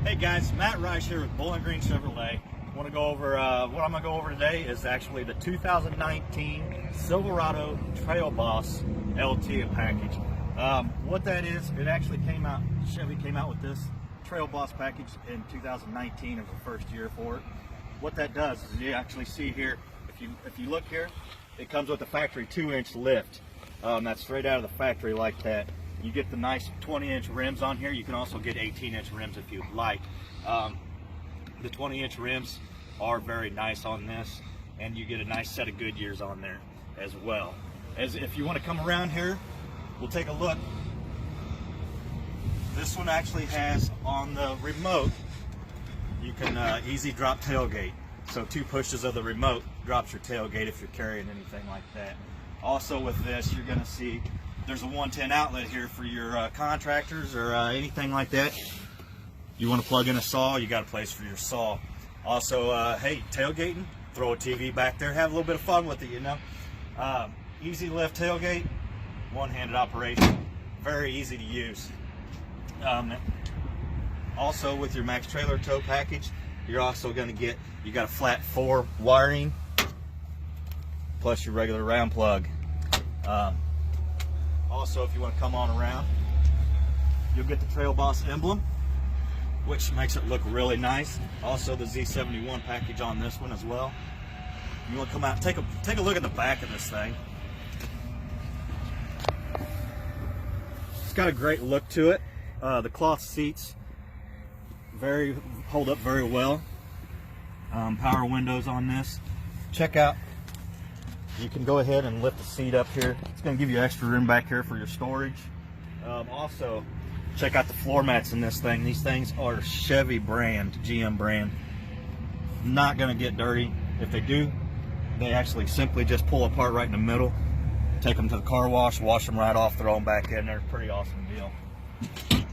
Hey guys, Matt Rice here with Bowling Green Chevrolet. Want to go over what I'm going to go over today is actually the 2019 Silverado Trail Boss LT package. What that is, it actually came out. Chevy came out with this Trail Boss package in 2019 as the first year for it. What that does is you actually see here, if you look here, it comes with a factory 2-inch lift. That's straight out of the factory like that. You get the nice 20-inch rims on here. You can also get 18-inch rims if you'd like. The 20-inch rims are very nice on this, and you get a nice set of Goodyears on there as well. As if you want to come around here, we'll take a look. This one actually has on the remote, you can easy drop tailgate. So 2 pushes of the remote drops your tailgate if you're carrying anything like that. Also with this, you're going to see there's a 110 outlet here for your contractors or anything like that. You want to plug in a saw, you got a place for your saw. Also, hey, tailgating, throw a TV back there, have a little bit of fun with it, you know. Easy lift tailgate, one-handed operation, very easy to use. Also with your max trailer tow package, you're also going to get, you got a flat 4 wiring plus your regular round plug. Also, if you want to come on around, you'll get the Trail Boss emblem, which makes it look really nice. Also, the Z71 package on this one as well. You want to come out, take a look at the back of this thing. It's got a great look to it. The cloth seats hold up very well. Power windows on this. Check out. You can go ahead and lift the seat up here. It's going to give you extra room back here for your storage. Also, check out the floor mats in this thing. These things are Chevy brand, GM brand. Not going to get dirty. If they do, they actually simply just pull apart right in the middle. Take them to the car wash them right off, throw them back in there. Pretty awesome deal.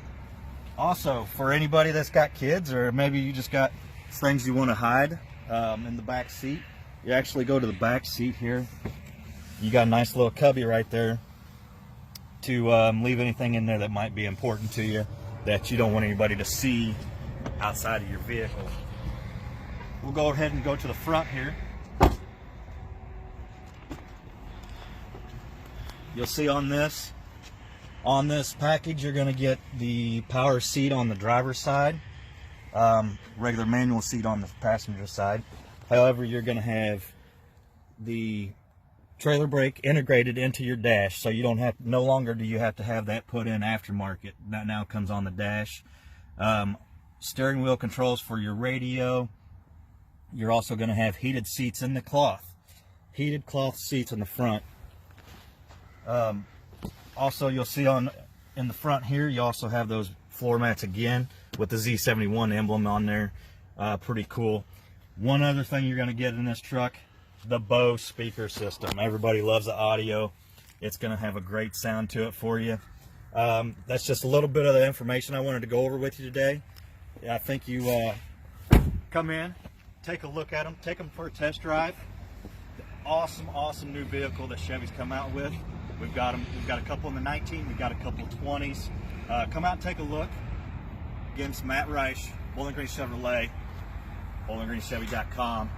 Also, for anybody that's got kids, or maybe you just got things you want to hide in the back seat, you actually go to the back seat here. You got a nice little cubby right there to leave anything in there that might be important to you that you don't want anybody to see outside of your vehicle. We'll go ahead and go to the front here. You'll see on this package, you're going to get the power seat on the driver's side, regular manual seat on the passenger side. However, you're going to have the trailer brake integrated into your dash, so you don't have, no longer do you have to have that put in aftermarket. That now comes on the dash. Steering wheel controls for your radio. You're also going to have heated seats in the cloth. Heated cloth seats in the front. Also, you'll see in the front here, you also have those floor mats again with the Z71 emblem on there. Pretty cool. One other thing you're going to get in this truck, the Bose speaker system. Everybody loves the audio. It's going to have a great sound to it for you. That's just a little bit of the information I wanted to go over with you today. I think you come in, take a look at them, take them for a test drive. Awesome new vehicle that Chevy's come out with. We've got a couple in the 19, we've got a couple of 20s. Come out and take a look. Again, it's Matt Rice, Bowling Green Chevrolet, bowlinggreenchevy.com.